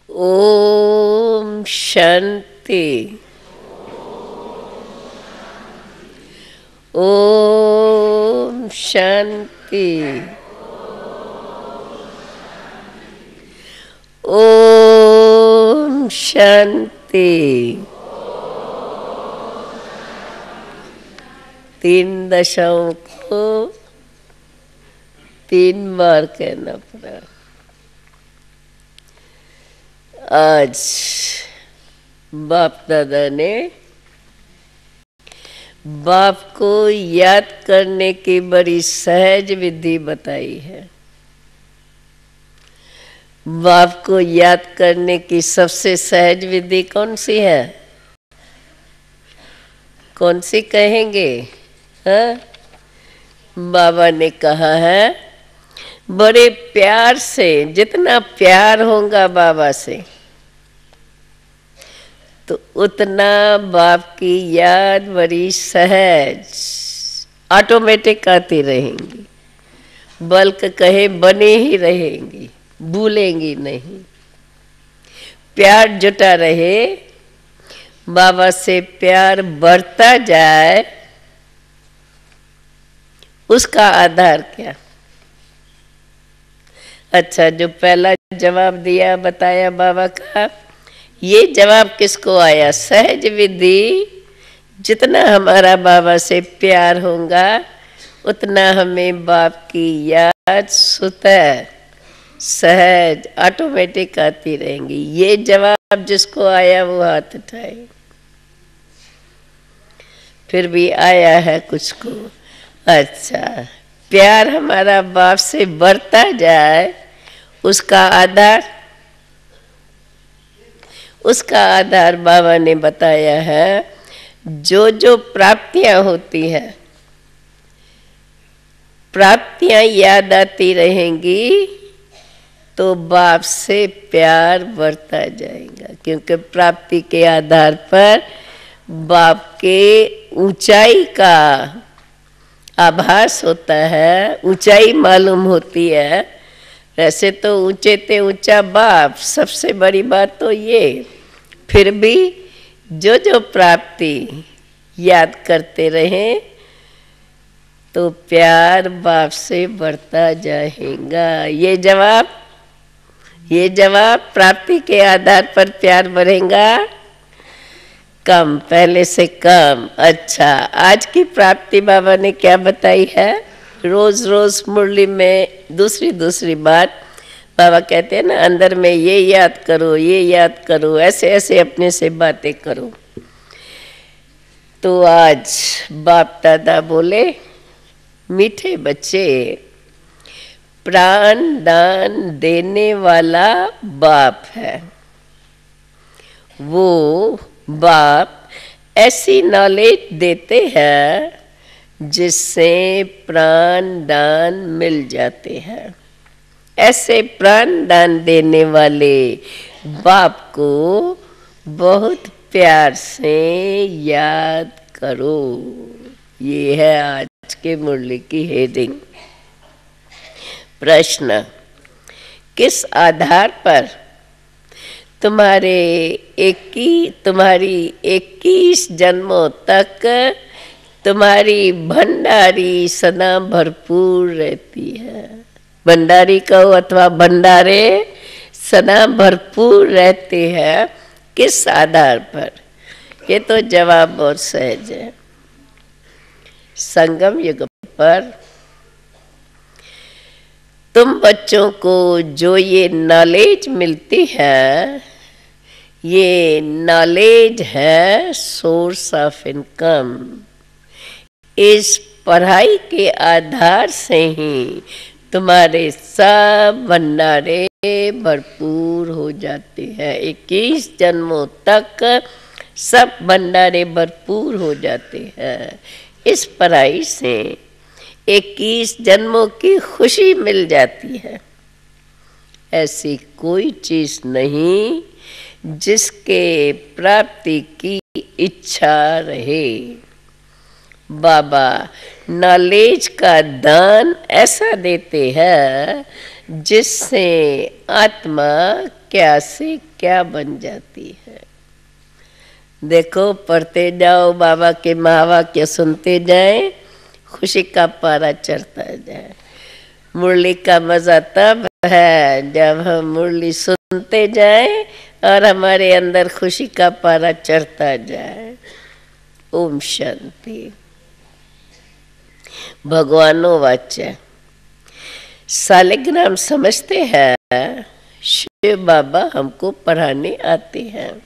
ओम शांति। ओम शांति। ओम शांति। 3 दशाओं को 3 बार कहना पड़ा। आज बाप दादा ने बाप को याद करने की बड़ी सहज विधि बताई है। बाप को याद करने की सबसे सहज विधि कौन सी है? कौन सी कहेंगे? हाँ? बाबा ने कहा है बड़े प्यार से, जितना प्यार होगा बाबा से तो उतना बाप की याद बड़ी सहज ऑटोमेटिक आती रहेंगी। बल्क कहे बने ही रहेंगी, भूलेंगी नहीं। प्यार जुटा रहे, बाबा से प्यार बढ़ता जाए, उसका आधार क्या? अच्छा, जो पहला जवाब दिया बताया बाबा का, ये जवाब किसको आया? सहज विधि। जितना हमारा बाबा से प्यार होगा उतना हमें बाप की याद स्वतः सहज ऑटोमेटिक आती रहेंगी। ये जवाब जिसको आया वो हाथ उठाए। फिर भी आया है कुछ को। अच्छा, प्यार हमारा बाप से बढ़ता जाए, उसका आधार, उसका आधार बाबा ने बताया है। जो जो प्राप्तियां होती हैं, प्राप्तियां याद आती रहेंगी तो बाप से प्यार बढ़ता जाएगा। क्योंकि प्राप्ति के आधार पर बाप के ऊंचाई का आभास होता है, ऊंचाई मालूम होती है। वैसे तो ऊंचे ते ऊंचा बाप, सबसे बड़ी बात तो ये। फिर भी जो जो प्राप्ति याद करते रहें तो प्यार बाप से बढ़ता जाएगा। ये जवाब प्राप्ति के आधार पर प्यार बढ़ेगा कम, पहले से कम। अच्छा, आज की प्राप्ति बाबा ने क्या बताई है? रोज रोज मुरली में दूसरी बात बाबा कहते हैं ना, अंदर में ये याद करो, ये याद करो, ऐसे ऐसे अपने से बातें करो। तो आज बाप दादा बोले, मीठे बच्चे, प्राण दान देने वाला बाप है। वो बाप ऐसी नॉलेज देते हैं जिससे प्राण दान मिल जाते हैं। ऐसे प्राण दान देने वाले बाप को बहुत प्यार से याद करो। ये है आज के मुरली की हेडिंग। प्रश्न, किस आधार पर तुम्हारी 21 जन्मों तक तुम्हारी भंडारी सदा भरपूर रहती है? भंडारी कहो अथवा भंडारे सदा भरपूर रहते हैं। किस आधार पर? ये तो जवाब बहुत सहज है। संगम युग पर तुम बच्चों को जो ये नॉलेज मिलती है, ये नॉलेज है सोर्स ऑफ इनकम। इस पढ़ाई के आधार से ही तुम्हारे सब भंडारे भरपूर हो जाते हैं। 21 जन्मों तक सब भंडारे भरपूर हो जाते हैं। इस पढ़ाई से 21 जन्मों की खुशी मिल जाती है। ऐसी कोई चीज नहीं जिसके प्राप्ति की इच्छा रहे। बाबा नॉलेज का दान ऐसा देते हैं जिससे आत्मा क्या से क्या बन जाती है। देखो, पढ़ते जाओ, बाबा के महावाक्य सुनते जाए, खुशी का पारा चढ़ता जाए। मुरली का मजा तब है जब हम मुरली सुनते जाए और हमारे अंदर खुशी का पारा चढ़ता जाए। ओम शांति। भगवानो वाचा। सालिग्राम समझते हैं, शिव बाबा हमको पढ़ाने आते हैं।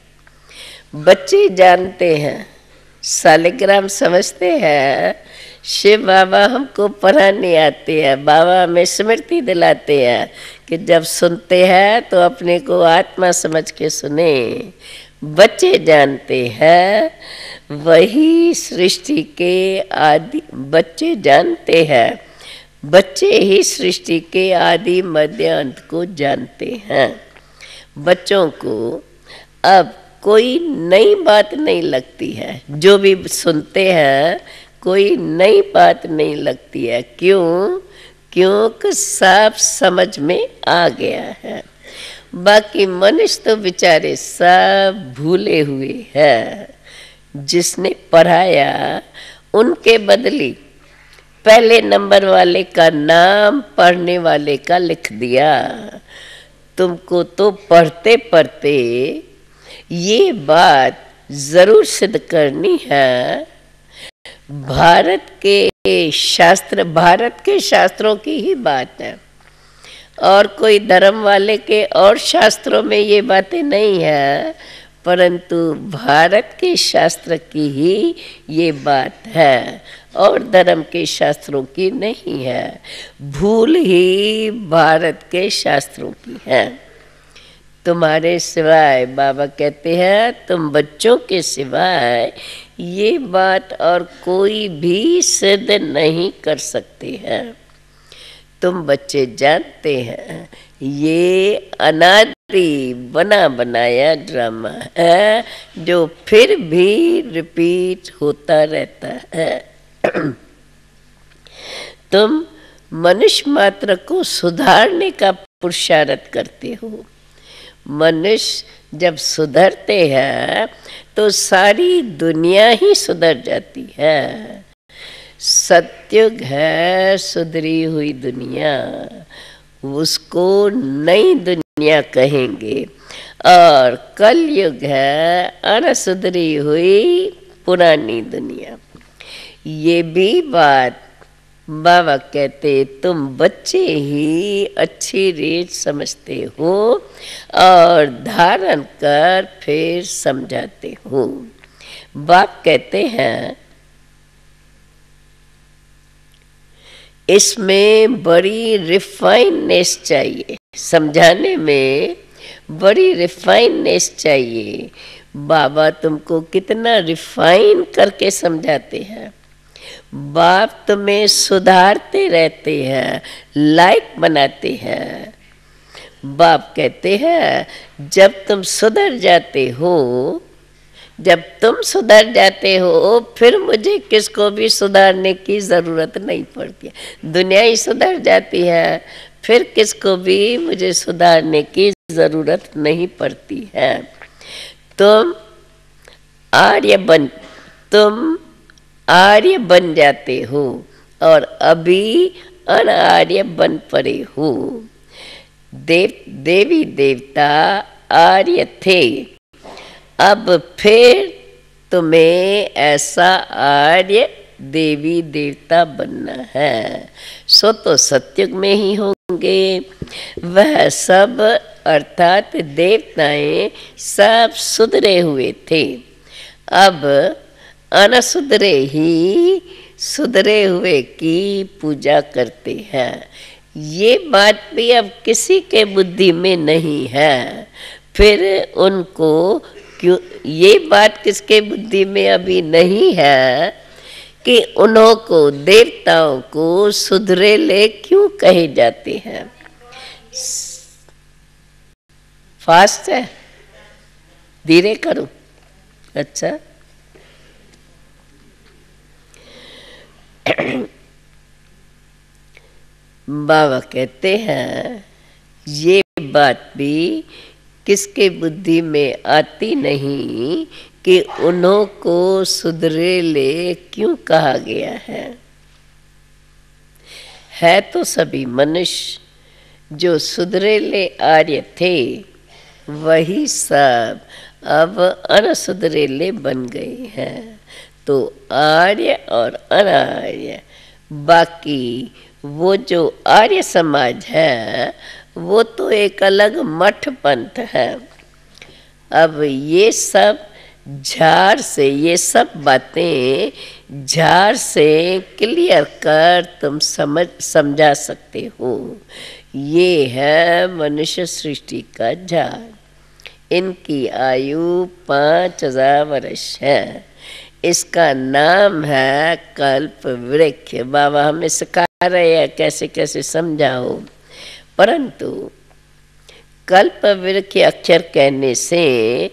बच्चे जानते हैं, सालिग्राम समझते हैं, शिव बाबा हमको पढ़ाने आते हैं। बाबा हमें स्मृति दिलाते हैं कि जब सुनते हैं तो अपने को आत्मा समझ के सुने। बच्चे जानते हैं, वही सृष्टि के आदि। बच्चे जानते हैं, बच्चे ही सृष्टि के आदि मध्य अंत को जानते हैं। बच्चों को अब कोई नई बात नहीं लगती है, जो भी सुनते हैं कोई नई बात नहीं लगती है। क्यों? क्योंकि सब समझ में आ गया है। बाकी मनुष्य तो बेचारे सब भूले हुए हैं। जिसने पढ़ाया उनके बदली पहले नंबर वाले का नाम पढ़ने वाले का लिख दिया। तुमको तो पढ़ते पढ़ते ये बात जरूर सिद्ध करनी है। भारत के शास्त्रों की ही बात है, और कोई धर्म वाले के और शास्त्रों में ये बातें नहीं है, परंतु भारत के शास्त्र की ही ये बात है, और धर्म के शास्त्रों की नहीं है। भूल ही भारत के शास्त्रों की है। तुम्हारे सिवाय, बाबा कहते हैं, तुम बच्चों के सिवाय ये बात और कोई भी सिद्ध नहीं कर सकते हैं। तुम बच्चे जानते हैं, ये अनादि बना बनाया ड्रामा है, जो फिर भी रिपीट होता रहता है। तुम मनुष्य मात्र को सुधारने का पुरुषार्थ करते हो। मनुष्य जब सुधरते हैं तो सारी दुनिया ही सुधर जाती है। सतयुग है सुधरी हुई दुनिया, उसको नई दुनिया कहेंगे, और कलयुग है अनसुधरी हुई पुरानी दुनिया। ये भी बात बाबा कहते, तुम बच्चे ही अच्छी रीत समझते हो और धारण कर फिर समझाते हो। बाप कहते हैं, इसमें बड़ी रिफाइननेस चाहिए, समझाने में बड़ी रिफाइननेस चाहिए। बाबा तुमको कितना रिफाइन करके समझाते हैं। बाप तुम्हें सुधारते रहते हैं, लायक बनाते हैं। बाप कहते हैं, जब तुम सुधर जाते हो, जब तुम सुधर जाते हो, फिर मुझे किसको भी सुधारने की ज़रूरत नहीं पड़ती। दुनिया ही सुधर जाती है, फिर किसको भी मुझे सुधारने की ज़रूरत नहीं पड़ती है। तुम आर्य बन जाते हो, और अभी अनार्य बन पड़े हो। देवी देवता आर्य थे, अब फिर तुम्हें ऐसा आर्य देवी देवता बनना है। सो तो सतयुग में ही होंगे। वह सब अर्थात देवताएं सब सुधरे हुए थे, अब अनसुधरे ही सुधरे हुए की पूजा करते हैं। ये बात भी अब किसी के बुद्धि में नहीं है। फिर उनको क्यों, ये बात किसके बुद्धि में अभी नहीं है कि उन्हों को, देवताओं को सुधरे ले क्यों कहे जाते हैं। फास्ट है, धीरे करूं? अच्छा। बाबा कहते हैं, ये बात भी किसके बुद्धि में आती नहीं कि उन्हों को सुधरेले क्यों कहा गया है तो सभी मनुष्य जो सुधरेले आर्य थे वही सब अब अनसुधरेले बन गए हैं। तो आर्य और अनार्य, बाकी वो जो आर्य समाज है वो तो एक अलग मठ पंथ है। अब ये सब झाड़ से, ये सब बातें झाड़ से क्लियर कर तुम समझा सकते हो। ये है मनुष्य सृष्टि का झाड़। इनकी आयु 5000 वर्ष है। इसका नाम है कल्प वृक्ष। बाबा हमें सिखा रहे हैं कैसे कैसे समझाओ, परंतु कल्प वृक्ष अक्षर कहने से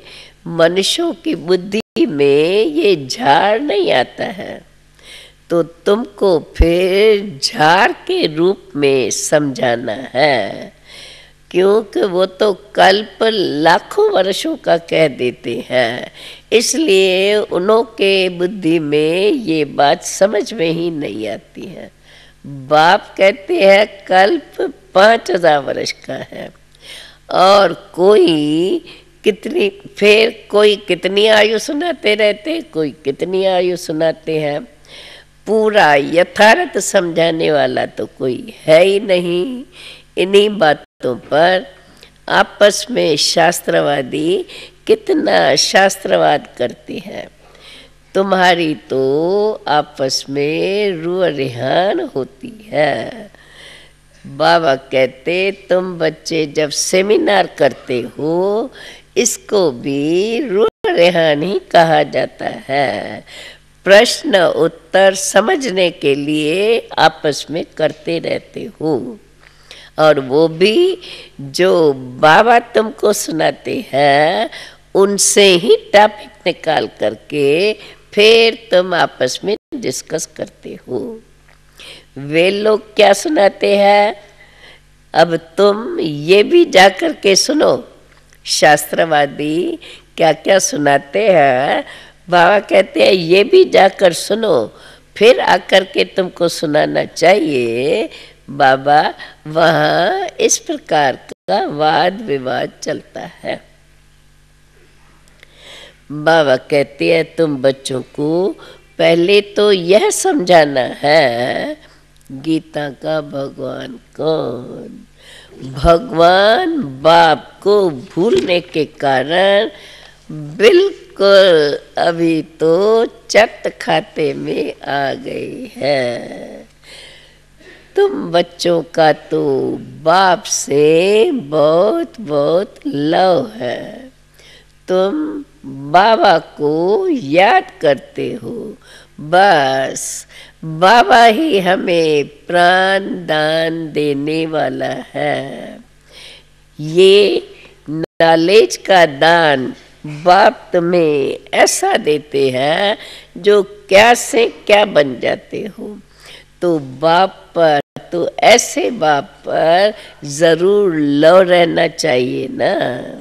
मनुष्यों की बुद्धि में ये झाड़ नहीं आता है, तो तुमको फिर झाड़ के रूप में समझाना है, क्योंकि वो तो कल्प लाखों वर्षों का कह देते हैं। इसलिए उन्हों के बुद्धि में ये बात समझ में ही नहीं आती है। बाप कहते हैं कल्प 5000 वर्ष का है, और कोई कितनी, फिर कोई कितनी आयु सुनाते रहते, कोई कितनी आयु सुनाते हैं। पूरा यथार्थ समझाने वाला तो कोई है ही नहीं। इन्हीं बातों पर आपस में शास्त्रवादी कितना शास्त्रवाद करते हैं। तुम्हारी तो आपस में रूह रेहान होती है। बाबा कहते तुम बच्चे जब सेमिनार करते हो, इसको भी रूह रेहान ही कहा जाता है। प्रश्न उत्तर समझने के लिए आपस में करते रहते हो, और वो भी जो बाबा तुमको सुनाते हैं उनसे ही टॉपिक निकाल करके फिर तुम आपस में डिस्कस करते हो। वे लोग क्या सुनाते हैं, अब तुम ये भी जाकर के सुनो शास्त्रवादी क्या क्या सुनाते हैं। बाबा कहते हैं ये भी जाकर सुनो, फिर आकर के तुमको सुनाना चाहिए। बाबा वहाँ इस प्रकार का वाद विवाद चलता है। बाबा कहते हैं तुम बच्चों को पहले तो यह समझाना है गीता का भगवान कौन। भगवान बाप को भूलने के कारण बिल्कुल अभी तो चट खाते में आ गई है। तुम बच्चों का तो बाप से बहुत बहुत लव है। तुम बाबा को याद करते हो, बस बाबा ही हमें प्राण दान देने वाला है। ये नॉलेज का दान बाप तुम्हें ऐसा देते हैं जो क्या से क्या बन जाते हो। तो बाप पर, तो ऐसे बाप पर जरूर लव रहना चाहिए ना।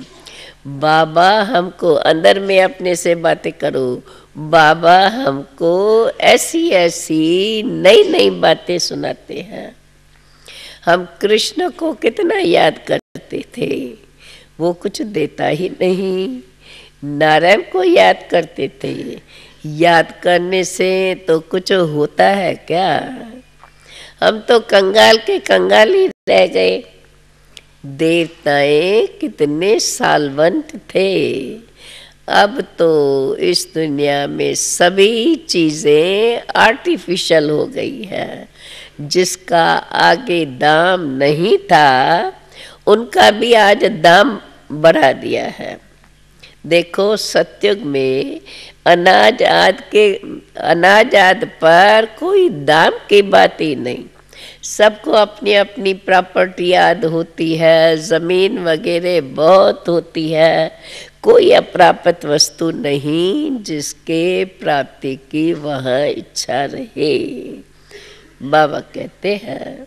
बाबा हमको अंदर में अपने से बातें करो, बाबा हमको ऐसी ऐसी नई नई बातें सुनाते हैं। हम कृष्ण को कितना याद करते थे, वो कुछ देता ही नहीं। नारायण को याद करते थे, याद करने से तो कुछ होता है क्या। हम तो कंगाल के कंगाल ही रह गए। देवताएं कितने सालवंत थे। अब तो इस दुनिया में सभी चीजें आर्टिफिशियल हो गई है। जिसका आगे दाम नहीं था उनका भी आज दाम बढ़ा दिया है। देखो सतयुग में अनाज आदि पर कोई दाम की बात ही नहीं। सबको अपनी अपनी प्रॉपर्टी याद होती है, जमीन वगैरह बहुत होती है। कोई अप्राप्त वस्तु नहीं जिसके प्राप्ति की वहाँ इच्छा रहे। बाबा कहते हैं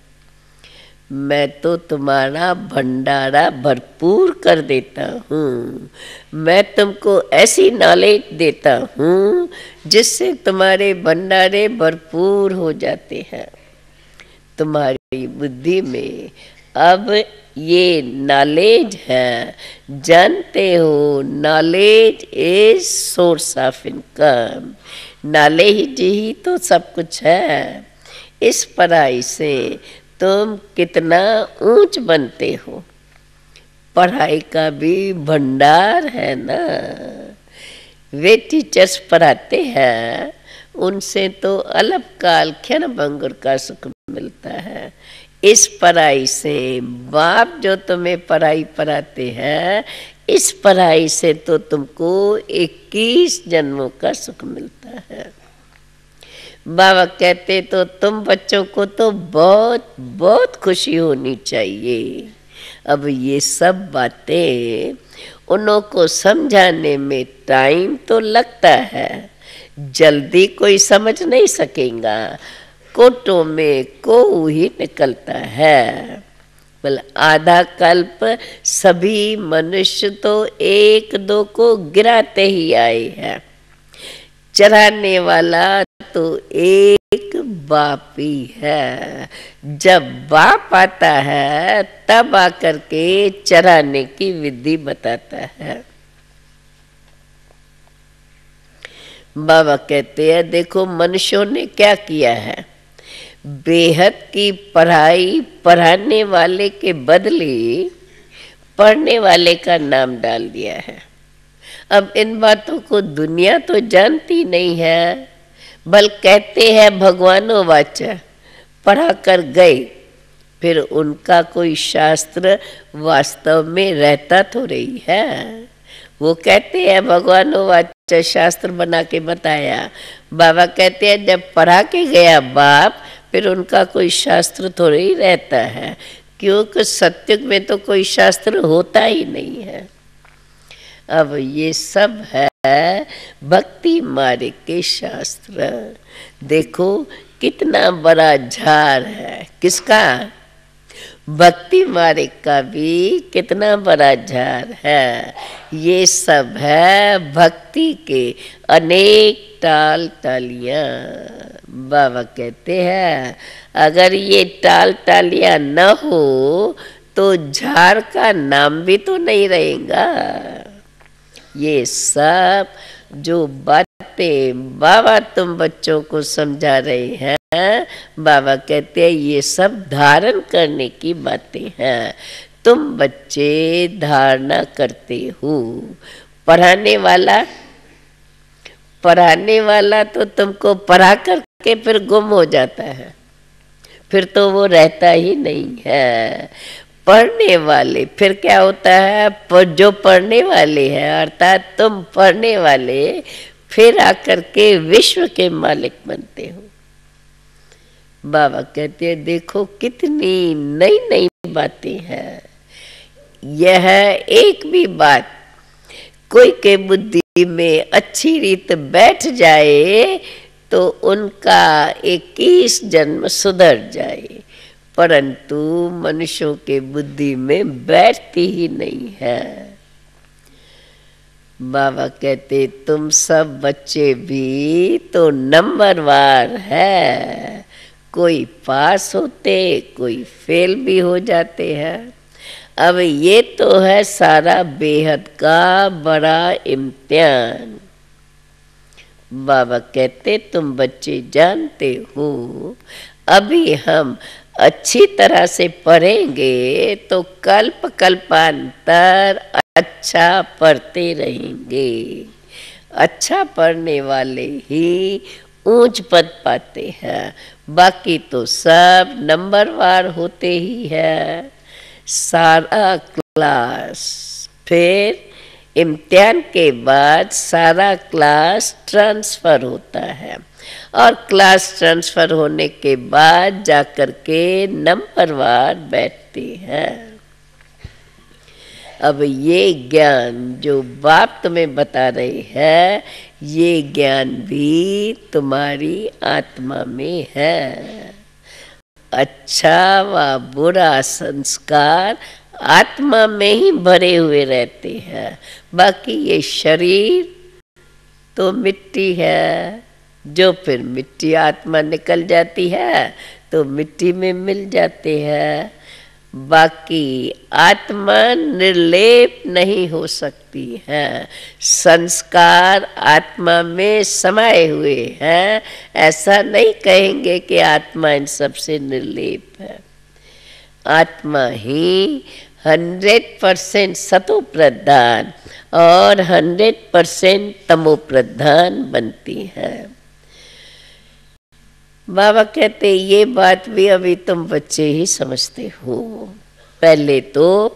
मैं तो तुम्हारा भंडारा भरपूर कर देता हूँ। मैं तुमको ऐसी नॉलेज देता हूँ जिससे तुम्हारे भंडारे भरपूर हो जाते हैं। तुम्हारी बुद्धि में अब ये नॉलेज है, जानते हो knowledge is source of income. Knowledge ही तो सब कुछ है। इस पढ़ाई से तुम कितना ऊंच बनते हो। पढ़ाई का भी भंडार है ना। वे टीचर्स पढ़ाते हैं, उनसे तो अलग काल क्षण भंगुर का सुख मिलता है। इस पढ़ाई से बाप जो तुम्हें पढ़ाई पढ़ाते हैं, इस पढ़ाई से तो तुमको 21 जन्मों का सुख मिलता है। बाबा कहते तो तुम बच्चों को तो बहुत बहुत खुशी होनी चाहिए। अब ये सब बातें उन्हों को समझाने में टाइम तो लगता है, जल्दी कोई समझ नहीं सकेगा। कोटों में को ही निकलता है। बोले आधा कल्प सभी मनुष्य तो एक दो को गिराते ही आए हैं। चराने वाला तो एक बाप ही है। जब बाप आता है तब आकर के चराने की विधि बताता है। बाबा कहते हैं देखो मनुष्यों ने क्या किया है, बेहद की पढ़ाई पढ़ाने वाले के बदले पढ़ने वाले का नाम डाल दिया है। अब इन बातों को दुनिया तो जानती नहीं है, बल कहते हैं भगवानो वाचा, पढ़ा कर गए, फिर उनका कोई शास्त्र वास्तव में रहता तो रही है। वो कहते हैं भगवानो वाचा शास्त्र बना के बताया। बाबा कहते हैं जब पढ़ा के गया बाप, फिर उनका कोई शास्त्र थोड़ा ही रहता है, क्योंकि सत्युग में तो कोई शास्त्र होता ही नहीं है। अब ये सब है भक्ति मार्ग के शास्त्र। देखो कितना बड़ा झाड़ है, किसका? भक्ति मार्ग का भी कितना बड़ा झाड़ है। ये सब है भक्ति के अनेक टाल टालियां। बाबा कहते हैं अगर ये टाल टालियां न हो तो झाड़ का नाम भी तो नहीं रहेगा। ये सब जो बातें बाबा तुम बच्चों को समझा रहे हैं, बाबा कहते हैं ये सब धारण करने की बातें हैं। तुम बच्चे धारणा करते हो। पढ़ाने वाला तो तुमको पढ़ा करके फिर गुम हो जाता है, फिर तो वो रहता ही नहीं है। पढ़ने वाले फिर क्या होता है, जो पढ़ने वाले हैं अर्थात तुम पढ़ने वाले फिर आकर के विश्व के मालिक बनते हो। बाबा कहते हैं देखो कितनी नई नई बातें हैं। यह एक भी बात कोई के बुद्धि में अच्छी रीत बैठ जाए तो उनका 21 जन्म सुधर जाए, परंतु मनुष्यों के बुद्धि में बैठती ही नहीं है। बाबा कहते तुम सब बच्चे भी तो नंबरवार है, कोई पास होते कोई फेल भी हो जाते हैं। अब ये तो है सारा बेहद का बड़ा इम्तिहान। बाबा कहते तुम बच्चे जानते हो अभी हम अच्छी तरह से पढ़ेंगे तो कल्प कल्पांतर अच्छा पढ़ते रहेंगे। अच्छा पढ़ने वाले ही ऊंच पद पाते हैं, बाकी तो सब नंबरवार होते ही है। सारा क्लास फिर इम्तिहान के बाद सारा क्लास ट्रांसफ़र होता है और क्लास ट्रांसफ़र होने के बाद जाकर के नंबरवार बैठते हैं। अब ये ज्ञान जो बाप तुम्हें बता रहे हैं, ये ज्ञान भी तुम्हारी आत्मा में है। अच्छा व बुरा संस्कार आत्मा में ही भरे हुए रहते हैं। बाकी ये शरीर तो मिट्टी है, जो फिर मिट्टी आत्मा निकल जाती है तो मिट्टी में मिल जाते हैं। बाकी आत्मा निर्लेप नहीं हो सकती है। संस्कार आत्मा में समाये हुए हैं, ऐसा नहीं कहेंगे कि आत्मा इन सब से निर्लेप है। आत्मा ही 100% सतो प्रधान और 100% तमो प्रधान बनती है। बाबा कहते ये बात भी अभी तुम बच्चे ही समझते हो, पहले तो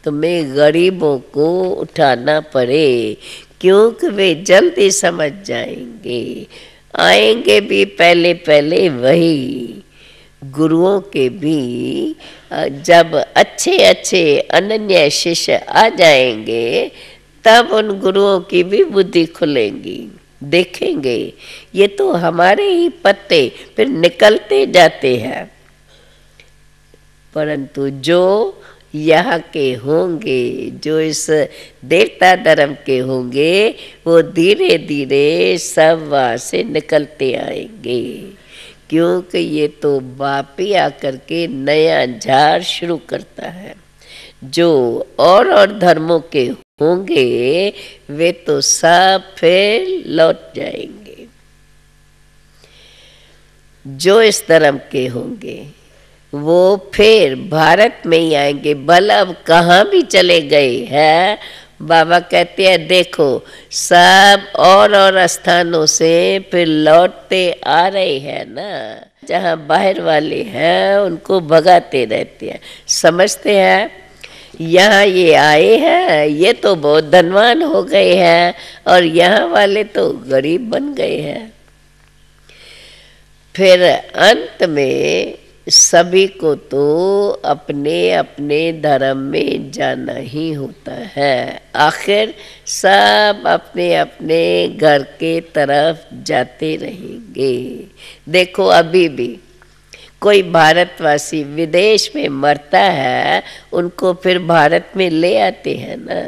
तुम्हें गरीबों को उठाना पड़े, क्योंकि वे जल्दी समझ जाएंगे। आएंगे भी पहले पहले वही। गुरुओं के भी जब अच्छे अच्छे अनन्य शिष्य आ जाएंगे तब उन गुरुओं की भी बुद्धि खुलेंगी। देखेंगे ये तो हमारे ही पत्ते फिर निकलते जाते हैं, परंतु जो यहाँ के होंगे, जो इस देवता धर्म के होंगे, वो धीरे धीरे सब वहाँ से निकलते आएंगे। क्योंकि ये तो बाप ही आकर के नया झाड़ शुरू करता है। जो और धर्मों के होंगे वे तो सब फिर लौट जाएंगे। जो इस धर्म के होंगे वो फिर भारत में ही आएंगे। भल अब कहाँ भी चले गए हैं, बाबा कहते हैं देखो सब और स्थानों से फिर लौटते आ रहे हैं ना। जहाँ बाहर वाले हैं उनको भगाते रहते हैं, समझते हैं यहाँ ये आए हैं, ये तो बहुत धनवान हो गए हैं और यहाँ वाले तो गरीब बन गए हैं। फिर अंत में सभी को तो अपने अपने धर्म में जाना ही होता है। आखिर सब अपने अपने घर के तरफ जाते रहेंगे। देखो अभी भी कोई भारतवासी विदेश में मरता है, उनको फिर भारत में ले आते हैं ना,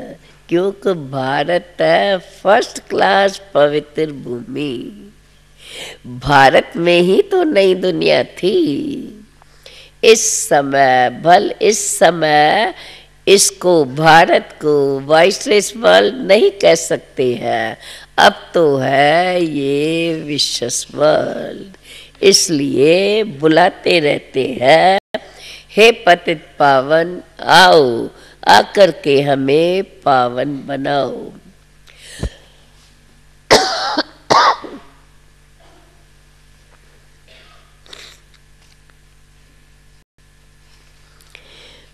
क्योंकि भारत है फर्स्ट क्लास पवित्र भूमि। भारत में ही तो नई दुनिया थी। इस समय इसको भारत को वाइसरेस वर्ल्ड नहीं कह सकते हैं, अब तो है ये विश्व वर्ल्ड। इसलिए बुलाते रहते हैं, हे पतित पावन आओ, आकर के हमें पावन बनाओ।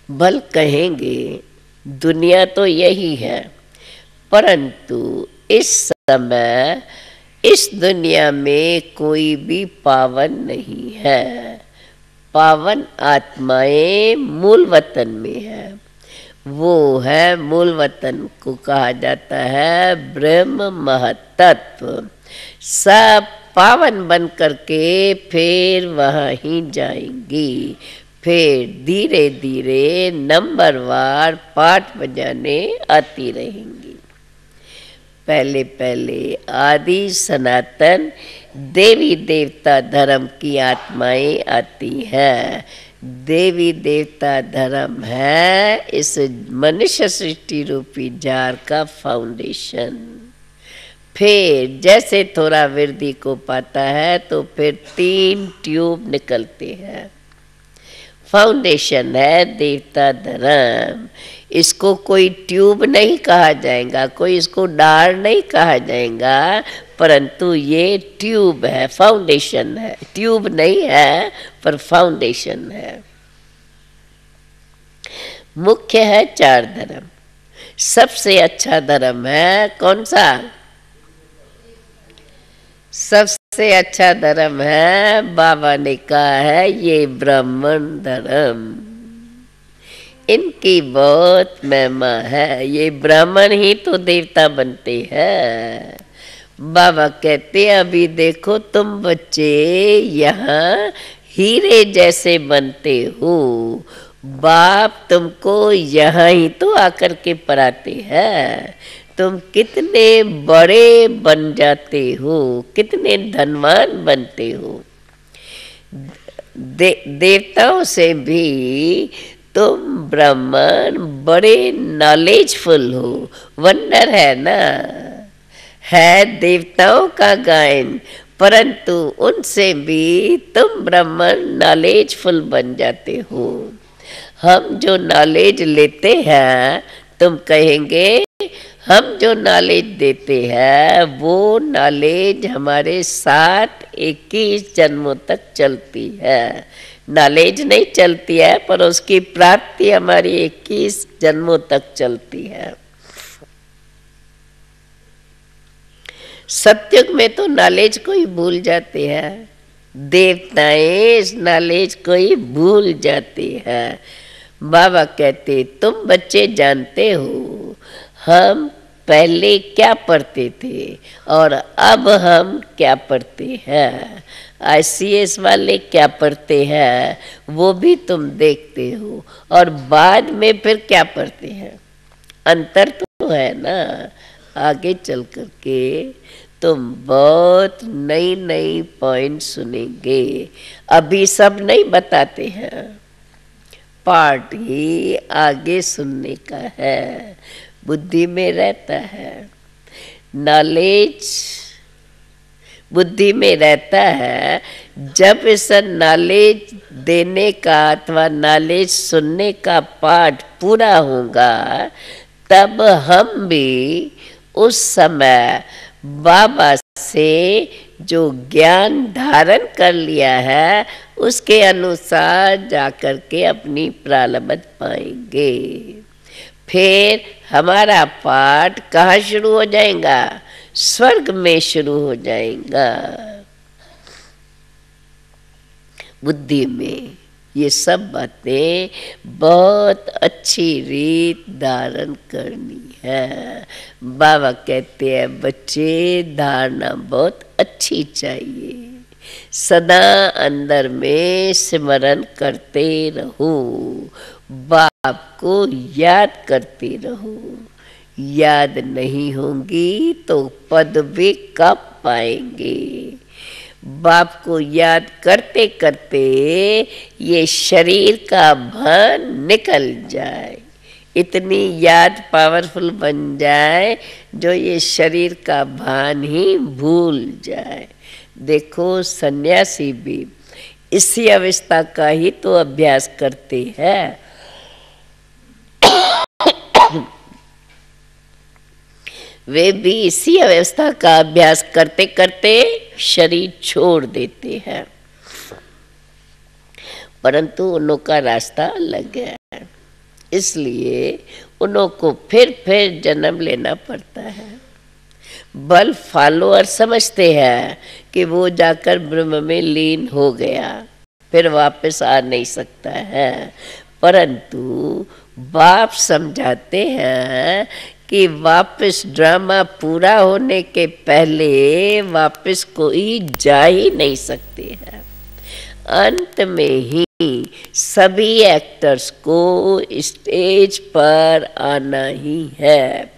भल कहेंगे दुनिया तो यही है, परंतु इस समय इस दुनिया में कोई भी पावन नहीं है। पावन आत्माएं मूल वतन में है। वो है मूल वतन को कहा जाता है ब्रह्म महतत्व। सब पावन बन करके फिर वहाँ ही जाएंगी। फिर धीरे धीरे नंबरवार पाठ बजाने आती रहेंगी। पहले पहले आदि सनातन देवी देवता धर्म की आत्माएं आती हैं। देवी देवता धर्म है इस मनुष्य सृष्टि रूपी जार का फाउंडेशन। फिर जैसे थोड़ा वृद्धि को पाता है तो फिर 3 ट्यूब निकलते हैं। फाउंडेशन है देवता धर्म। इसको कोई ट्यूब नहीं कहा जाएगा, कोई इसको डार नहीं कहा जाएगा, परंतु ये ट्यूब है, फाउंडेशन है। ट्यूब नहीं है पर फाउंडेशन है। मुख्य है 4 धर्म। सबसे अच्छा धर्म है कौन सा? सबसे अच्छा धर्म है, बाबा ने कहा है ये ब्राह्मण धर्म। इनकी बहुत महिमा है। ये ब्राह्मण ही तो देवता बनते हैं। बाबा कहते अभी देखो तुम बच्चे यहाँ हीरे जैसे बनते हो। बाप तुमको यहाँ ही तो आकर के पढ़ाते हैं। तुम कितने बड़े बन जाते हो, कितने धनवान बनते हो। देवताओं से भी तुम ब्राह्मण बड़े नॉलेजफुल हो। वंडर है ना, है देवताओं का गायन, परंतु उनसे भी तुम ब्राह्मण नॉलेजफुल बन जाते हो। हम जो नॉलेज लेते हैं, तुम कहेंगे हम जो नॉलेज देते हैं वो नॉलेज हमारे साथ 21 जन्मों तक चलती है। नॉलेज नहीं चलती है, पर उसकी प्राप्ति हमारी 21 जन्मों तक चलती है। सत्युग में तो नॉलेज को ही भूल जाते हैं। देवताएं इस नॉलेज को ही भूल जाती हैं। बाबा कहते तुम बच्चे जानते हो हम पहले क्या पढ़ते थे और अब हम क्या पढ़ते हैं। ICS वाले क्या पढ़ते हैं वो भी तुम देखते हो, और बाद में फिर क्या पढ़ते हैं। अंतर तो है ना। आगे चल कर के तुम बहुत नई नई पॉइंट सुनेंगे। अभी सब नहीं बताते हैं, पार्ट ही आगे सुनने का है, बुद्धि में रहता है। नॉलेज बुद्धि में रहता है। जब इस नॉलेज देने का अथवा नॉलेज सुनने का पाठ पूरा होगा, तब हम भी उस समय बाबा से जो ज्ञान धारण कर लिया है उसके अनुसार जाकर के अपनी प्रारब्ध पाएंगे। फिर हमारा पाठ कहाँ शुरू हो जाएगा? स्वर्ग में शुरू हो जाएगा, बुद्धि में। ये सब बातें बहुत अच्छी रीत धारण करनी है। बाबा कहते हैं बच्चे धारणा बहुत अच्छी चाहिए। सदा अंदर में स्मरण करते रहो, बाप को याद करते रहो। याद नहीं होंगी तो पदवी कब पाएंगे? बाप को याद करते करते ये शरीर का भान निकल जाए, इतनी याद पावरफुल बन जाए जो ये शरीर का भान ही भूल जाए। देखो सन्यासी भी इसी अवस्था का ही तो अभ्यास करते हैं। वे भी इसी अवस्था का अभ्यास करते करते शरीर छोड़ देते हैं, परंतु उन्हों का रास्ता अलग है। इसलिए उन्हों को फिर जन्म लेना पड़ता है। बल फॉलोअर समझते हैं कि वो जाकर ब्रह्म में लीन हो गया, फिर वापस आ नहीं सकता है, परंतु बाप समझाते हैं कि वापस ड्रामा पूरा होने के पहले वापस कोई जा ही नहीं सकते हैं। अंत में ही सभी एक्टर्स को स्टेज पर आना ही है।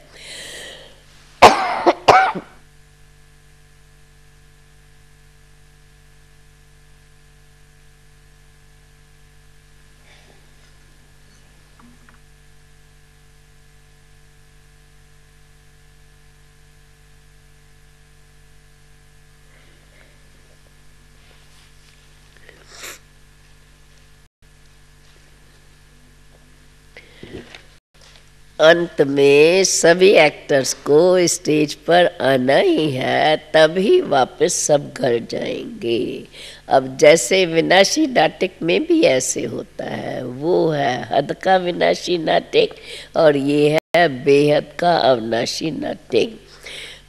अंत में सभी एक्टर्स को स्टेज पर आना ही है, तभी वापस सब घर जाएंगे। अब जैसे विनाशी नाटक में भी ऐसे होता है, वो है हद का विनाशी नाटक और ये है बेहद का अविनाशी नाटक।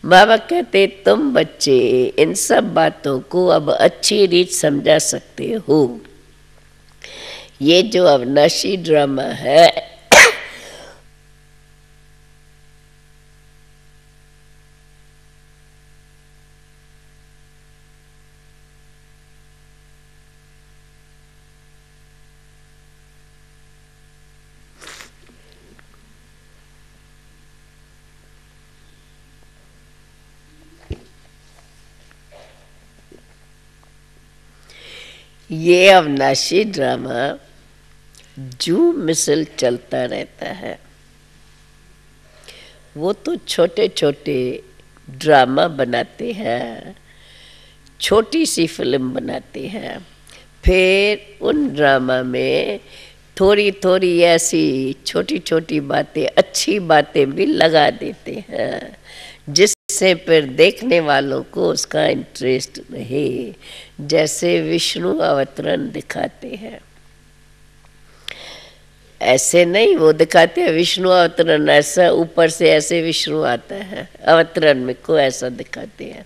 बाबा कहते तुम बच्चे इन सब बातों को अब अच्छी रीत समझा सकते हो। ये जो अविनाशी ड्रामा है ये अविनाशी ड्रामा जू मिसल चलता रहता है। वो तो छोटे छोटे ड्रामा बनाते हैं, छोटी सी फिल्म बनाते हैं, फिर उन ड्रामा में थोड़ी थोड़ी ऐसी छोटी छोटी बातें, अच्छी बातें भी लगा देते हैं, जिससे फिर देखने वालों को उसका इंटरेस्ट रहे। जैसे विष्णु अवतरण दिखाते हैं, ऐसे नहीं वो दिखाते हैं विष्णु अवतरण ऐसा ऊपर से ऐसे विष्णु आता है, अवतरण में को ऐसा दिखाते हैं।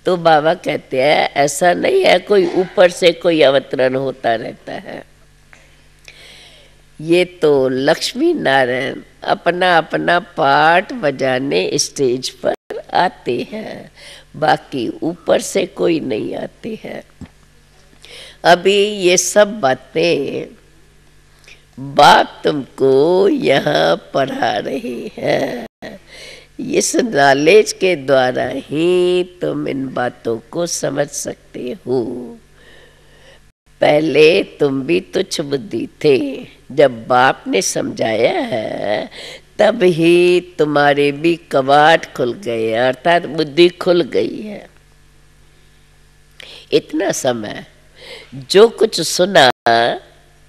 तो बाबा कहते हैं ऐसा नहीं है कोई ऊपर से कोई अवतरण होता रहता है। ये तो लक्ष्मी नारायण अपना अपना पार्ट बजाने स्टेज पर आते हैं, बाकी ऊपर से कोई नहीं आते हैं। अभी ये सब बातें बाप तुमको यहाँ पढ़ा रहे हैं। इस नॉलेज के द्वारा ही तुम इन बातों को समझ सकते हो। पहले तुम भी तुच्छ बुद्धि थे, जब बाप ने समझाया है तब ही तुम्हारे भी कवाट खुल गए, अर्थात बुद्धि खुल गई है। इतना समय जो कुछ सुना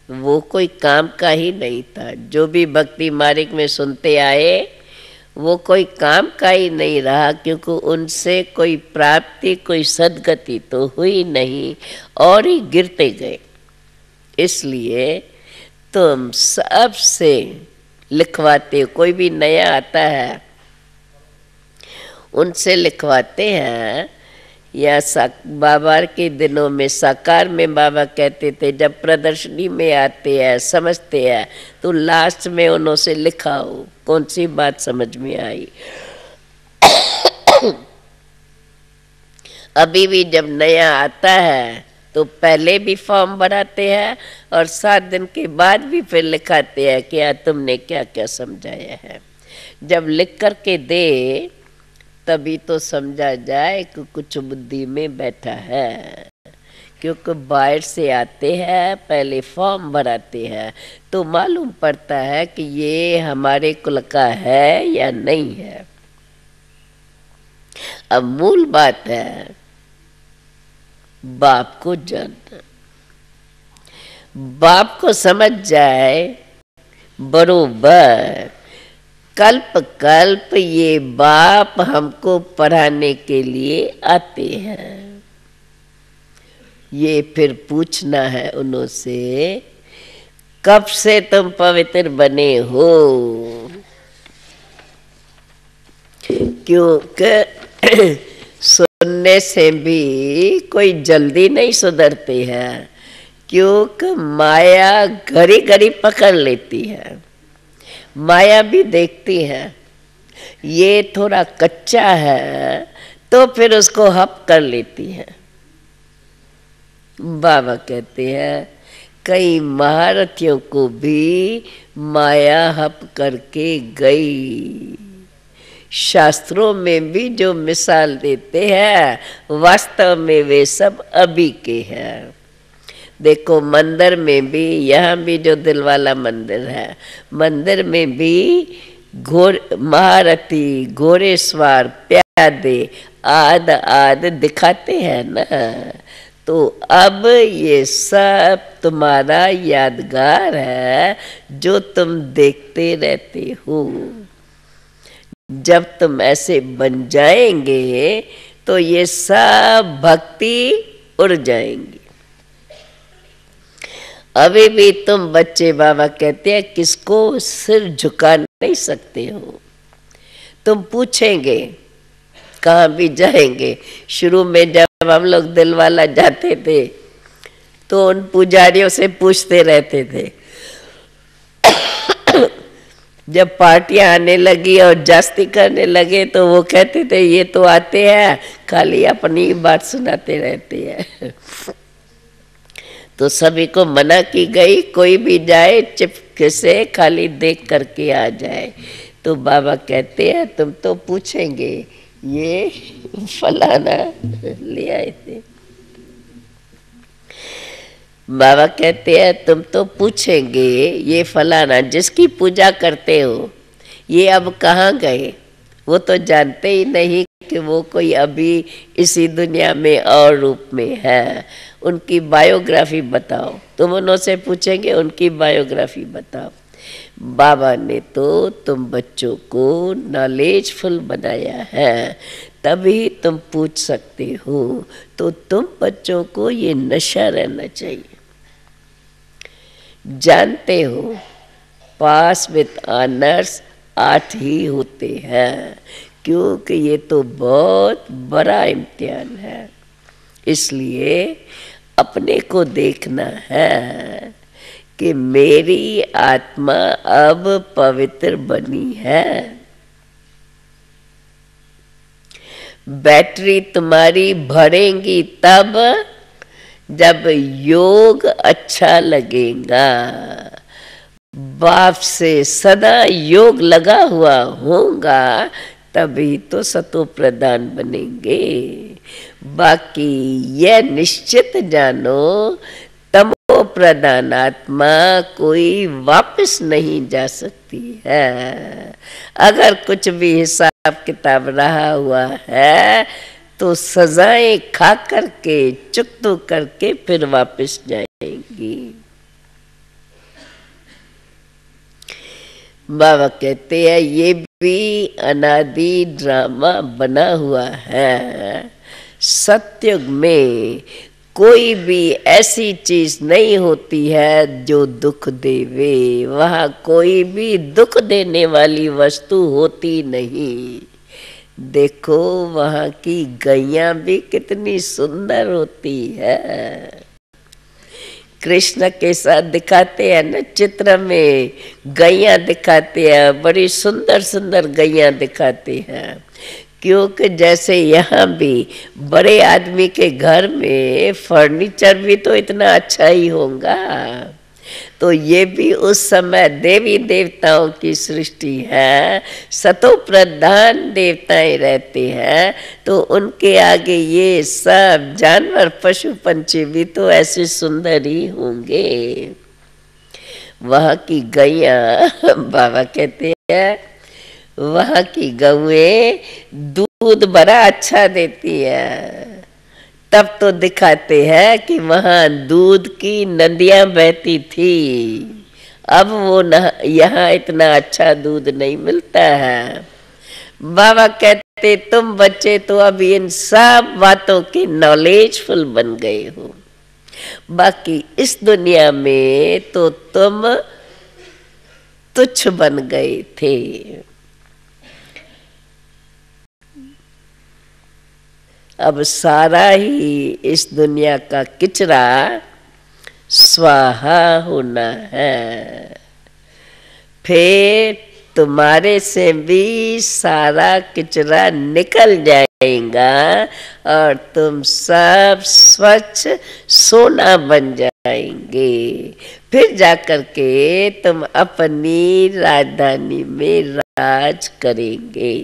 वो कोई काम का ही नहीं था। जो भी भक्ति मार्ग में सुनते आए वो कोई काम का ही नहीं रहा, क्योंकि उनसे कोई प्राप्ति, कोई सद्गति तो हुई नहीं और ही गिरते गए। इसलिए तुम सबसे लिखवाते हो, कोई भी नया आता है उनसे लिखवाते हैं। या बाबा के दिनों में साकार में बाबा कहते थे जब प्रदर्शनी में आते हैं समझते हैं तो लास्ट में उन्होंने लिखाओ कौन सी बात समझ में आई। अभी भी जब नया आता है तो पहले भी फॉर्म भराते हैं और 7 दिन के बाद भी फिर लिखाते हैं कि तुमने क्या क्या समझाया है। जब लिख करके दे तभी तो समझा जाए कि कुछ बुद्धि में बैठा है, क्योंकि बाहर से आते हैं पहले फॉर्म भराते हैं तो मालूम पड़ता है कि ये हमारे कुल का है या नहीं है। अब मूल बात है बाप को जानना। बाप को समझ जाए बरोबर, कल्प कल्प ये बाप हमको पढ़ाने के लिए आते हैं। ये फिर पूछना है उनसे कब से तुम पवित्र बने हो, क्योंकि सुनने से भी कोई जल्दी नहीं सुधरते हैं, क्योंकि माया घड़ी घड़ी पकड़ लेती है। माया भी देखती है ये थोड़ा कच्चा है तो फिर उसको हप कर लेती है। बाबा कहते हैं कई महारथियों को भी माया हप करके गई। शास्त्रों में भी जो मिसाल देते हैं वास्तव में वे सब अभी के हैं। देखो मंदिर में भी, यहाँ भी जो दिल वाला मंदिर है, मंदिर में भी महारथी, घोड़े सवार, प्यादे आद आद दिखाते हैं ना। तो अब ये सब तुम्हारा यादगार है जो तुम देखते रहते हो। जब तुम ऐसे बन जाएंगे तो ये सब भक्ति उड़ जाएंगी। अभी भी तुम बच्चे बाबा कहते हैं किसको सिर झुका नहीं सकते हो। तुम पूछेंगे कहाँ भी जाएंगे। शुरू में जब हम लोग दिल वाला जाते थे तो उन पुजारियों से पूछते रहते थे। जब पार्टियां आने लगी और जास्ती करने लगे तो वो कहते थे ये तो आते हैं खाली अपनी बात सुनाते रहते हैं। तो सभी को मना की गई कोई भी जाए चिपके से खाली देख करके आ जाए। तो बाबा कहते हैं तुम तो पूछेंगे ये फलाना ले आए थे। बाबा कहते हैं तुम तो पूछेंगे ये फलाना जिसकी पूजा करते हो ये अब कहाँ गए, वो तो जानते ही नहीं कि वो कोई अभी इसी दुनिया में और रूप में है। उनकी बायोग्राफी बताओ, तुम उनसे पूछेंगे उनकी बायोग्राफी बताओ। बाबा ने तो तुम बच्चों को नॉलेजफुल बनाया है, तभी तुम पूछ सकते हो। तो तुम बच्चों को ये नशा रहना चाहिए। जानते हो पास विद ऑनर्स 8 ही होते हैं, क्योंकि ये तो बहुत बड़ा इम्तिहान है। इसलिए अपने को देखना है कि मेरी आत्मा अब पवित्र बनी है। बैटरी तुम्हारी भरेंगी तब जब योग अच्छा लगेगा। बाप से सदा योग लगा हुआ होगा तभी तो सतो प्रधान बनेंगे। बाकी यह निश्चित जानो तमो प्रधान आत्मा कोई वापस नहीं जा सकती है। अगर कुछ भी हिसाब किताब रहा हुआ है तो सजाएं खा करके चुकतो करके फिर वापस जाएंगी। बाबा कहते हैं ये भी अनादि ड्रामा बना हुआ है। सत्युग में कोई भी ऐसी चीज नहीं होती है जो दुख देवे, वहाँ कोई भी दुख देने वाली वस्तु होती नहीं। देखो वहाँ की गैया भी कितनी सुंदर होती है। कृष्ण के साथ दिखाते हैं न चित्र में, गैया दिखाते हैं, बड़ी सुंदर सुंदर गैया दिखाते हैं। क्योंकि जैसे यहाँ भी बड़े आदमी के घर में फर्नीचर भी तो इतना अच्छा ही होगा, तो ये भी उस समय देवी देवताओं की सृष्टि है। सतो प्रधान देवताएं रहते हैं, तो उनके आगे ये सब जानवर पशु पंछी भी तो ऐसे सुंदर ही होंगे। वहाँ की गैया बाबा कहते हैं वहाँ की गौएं दूध बड़ा अच्छा देती है। तब तो दिखाते हैं कि वहाँ दूध की नदियाँ बहती थी। अब वो यहाँ इतना अच्छा दूध नहीं मिलता है। बाबा कहते तुम बच्चे तो अब इन सब बातों के नॉलेजफुल बन गए हो। बाकी इस दुनिया में तो तुम तुच्छ बन गए थे। अब सारा ही इस दुनिया का किचरा स्वाहा होना है। फिर तुम्हारे से भी सारा किचरा निकल जाएगा और तुम सब स्वच्छ सोना बन जाएंगे। फिर जाकर के तुम अपनी राजधानी में राज करेंगे।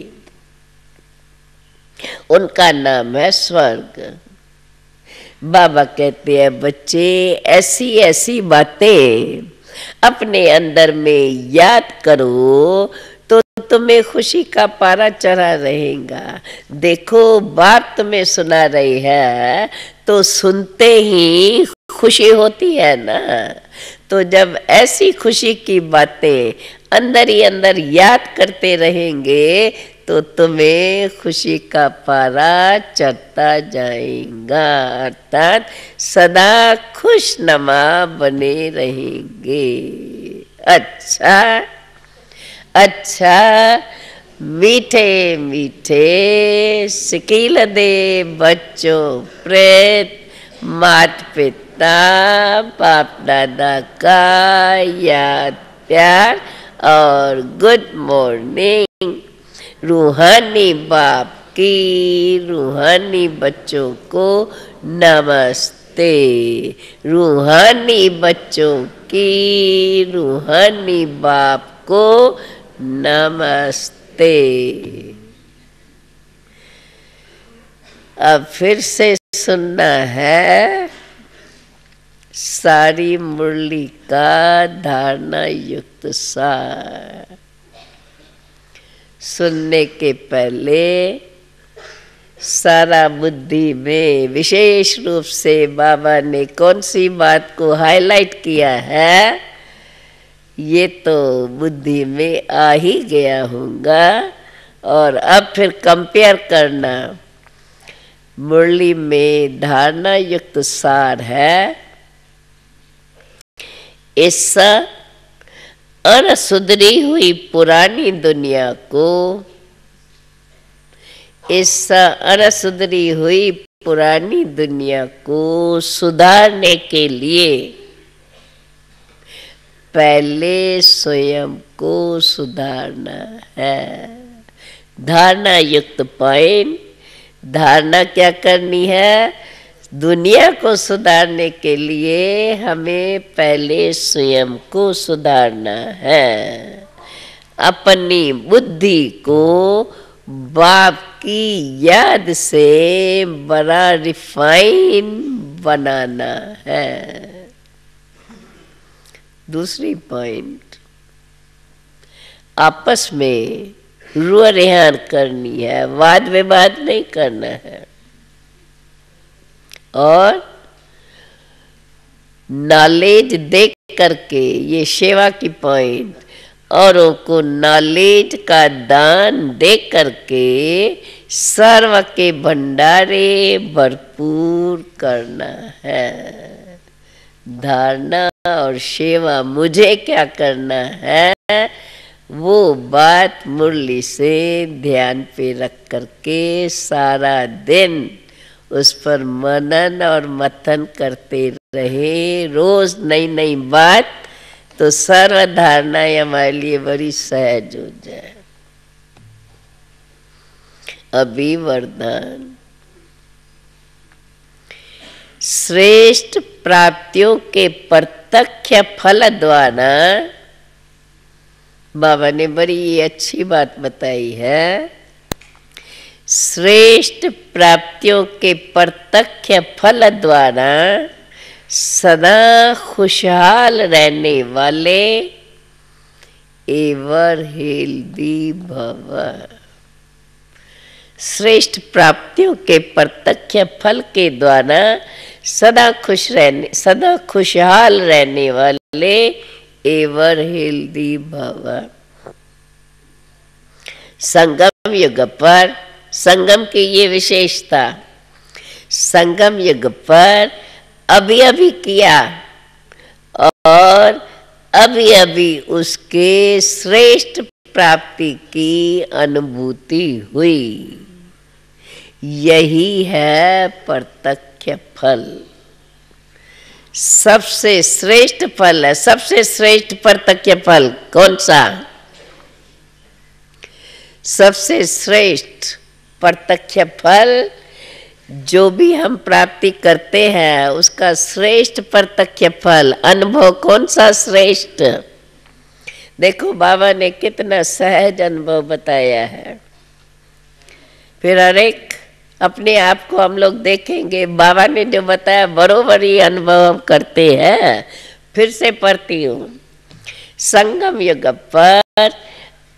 उनका नाम है स्वर्ग। बाबा कहते हैं बच्चे ऐसी ऐसी बातें अपने अंदर में याद करो तो तुम्हें खुशी का पारा चढ़ा रहेगा। देखो बात तुम्हें सुना रही है तो सुनते ही खुशी होती है ना। तो जब ऐसी खुशी की बातें अंदर ही अंदर याद करते रहेंगे तो तुम्हें खुशी का पारा चढ़ता जाएगा, अर्थात सदा खुशनुमा बने रहेंगे। अच्छा अच्छा मीठे मीठे सिकील दे बच्चों प्रेत मात पिता बाप दादा का याद प्यार और गुड मॉर्निंग। रूहानी बाप की रूहानी बच्चों को नमस्ते। रूहानी बच्चों की रूहानी बाप को नमस्ते। अब फिर से सुनना है सारी मुरली का धारणा युक्त सार। सुनने के पहले सारा बुद्धि में विशेष रूप से बाबा ने कौन सी बात को हाईलाइट किया है, ये तो बुद्धि में आ ही गया होगा। और अब फिर कंपेयर करना, मुरली में धारणा युक्त सार है, इस अनसुधरी हुई पुरानी दुनिया को, इस अनसुधरी हुई पुरानी दुनिया को सुधारने के लिए पहले स्वयं को सुधारना है। धारणा युक्त पॉइंट, धारणा क्या करनी है? दुनिया को सुधारने के लिए हमें पहले स्वयं को सुधारना है। अपनी बुद्धि को बाप की याद से बड़ा रिफाइन बनाना है। दूसरी पॉइंट, आपस में रुआ रेहान करनी है, वाद विवाद नहीं करना है। और नॉलेज दे करके, ये सेवा की पॉइंट, औरों को नॉलेज का दान दे करके सर्व के भंडारे भरपूर करना है। धारणा और सेवा मुझे क्या करना है, वो बात मुरली से ध्यान पे रख करके सारा दिन उस पर मनन और मथन करते रहे। रोज नई नई बात, तो सर्व धारणा हमारे लिए बड़ी सहज हो जाए। अभी वरदान, श्रेष्ठ प्राप्तियों के प्रत्यक्ष फल द्वारा, बाबा ने बड़ी अच्छी बात बताई है, श्रेष्ठ प्राप्तियों के प्रत्यक्ष फल द्वारा सदा खुशहाल रहने वाले एवर हेल्दी भव। श्रेष्ठ प्राप्तियों के प्रत्यक्ष फल के द्वारा सदा खुशहाल रहने वाले एवर हेल्दी भव। संगम युग पर, संगम की ये विशेषता, संगम युग पर अभी अभी किया और अभी अभी उसके श्रेष्ठ प्राप्ति की अनुभूति हुई। यही है प्रत्यक्ष फल, सबसे श्रेष्ठ फल है। सबसे श्रेष्ठ प्रत्यक्ष फल कौन सा? सबसे श्रेष्ठ प्रत्यक्ष फल जो भी हम प्राप्ति करते हैं, उसका श्रेष्ठ प्रत्यक्ष फल अनुभव कौन सा श्रेष्ठ? देखो बाबा ने कितना सहज अनुभव बताया है। फिर हर एक अपने आप को हम लोग देखेंगे, बाबा ने जो बताया बरोबर ही अनुभव हम करते हैं। फिर से पढ़ती हूँ, संगम युग पर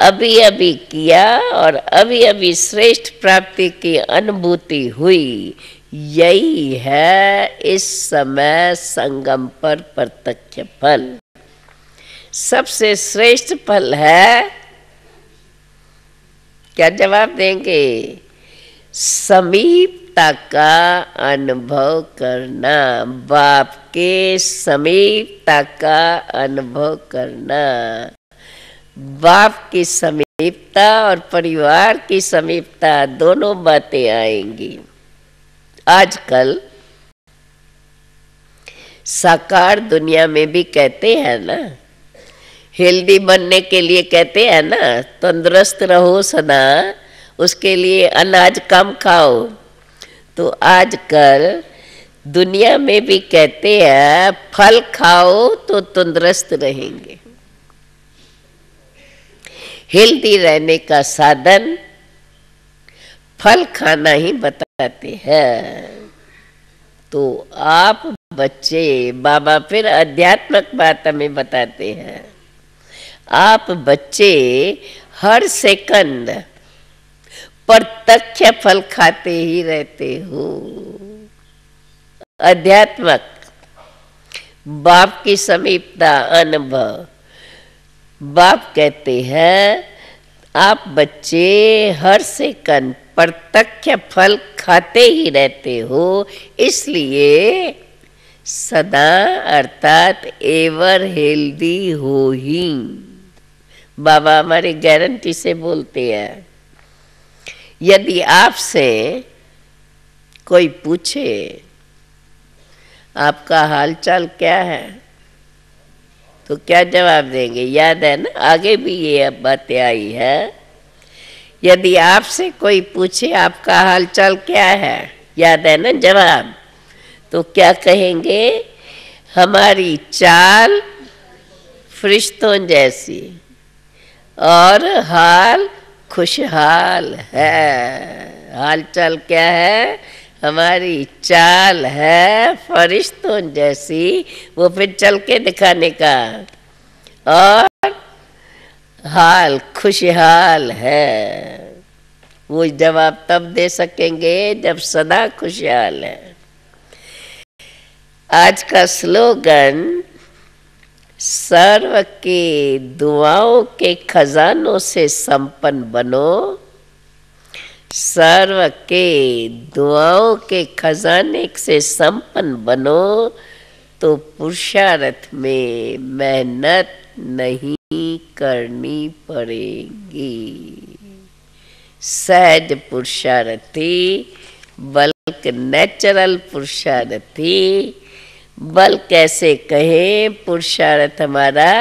अभी अभी किया और अभी अभी श्रेष्ठ प्राप्ति की अनुभूति हुई। यही है इस समय संगम पर प्रत्यक्ष फल। सबसे श्रेष्ठ फल है, क्या जवाब देंगे? समीपता का अनुभव करना, बाप के समीपता का अनुभव करना। बाप की समीपता और परिवार की समीपता दोनों बातें आएंगी। आजकल साकार दुनिया में भी कहते हैं ना, हेल्दी बनने के लिए कहते हैं ना, तंदुरुस्त रहो सदा, उसके लिए अनाज कम खाओ। तो आजकल दुनिया में भी कहते हैं फल खाओ तो तंदुरुस्त रहेंगे। हेल्दी रहने का साधन फल खाना ही बताते हैं। तो आप बच्चे, बाबा फिर आध्यात्मिक बात हमें बताते हैं, आप बच्चे हर सेकंड प्रत्यक्ष फल खाते ही रहते हो। आध्यात्मिक बाप की समीपता अनुभव। बाप कहते हैं आप बच्चे हर सेकंड प्रत्यक्ष फल खाते ही रहते हो, इसलिए सदा अर्थात एवर हेल्दी हो ही। बाबा हमारी गारंटी से बोलते हैं, यदि आपसे कोई पूछे आपका हालचाल क्या है, तो क्या जवाब देंगे? याद है ना, आगे भी ये बातें आई है। यदि आपसे कोई पूछे आपका हालचाल क्या है, याद है ना जवाब, तो क्या कहेंगे? हमारी चाल फरिश्तों जैसी और हाल खुशहाल है। हालचाल क्या है? हमारी चाल है फरिश्तों जैसी, वो फिर चल के दिखाने का, और हाल खुशहाल है। वो जवाब तब दे सकेंगे जब सदा खुशहाल है। आज का स्लोगन, सर्व के दुआओं के खजानों से संपन्न बनो, सर्व के दुआओं के खजाने से संपन्न बनो, तो पुरुषार्थ में मेहनत नहीं करनी पड़ेगी। सहज पुरुषार्थी बल्कि नेचुरल पुरुषार्थी, बल कैसे कहें, पुरुषार्थ हमारा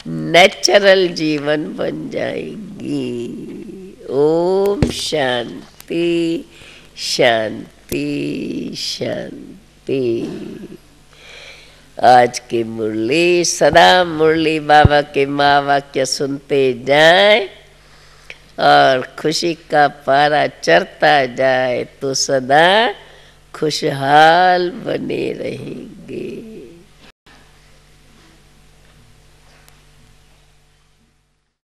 नेचुरल जीवन बन जाएगी। ओम शांति शांति शांति। आज की मुरली सदा मुरली बाबा के माँ वाक्य सुनते जाए और खुशी का पारा चढ़ता जाए, तो सदा खुशहाल बने रहेंगे।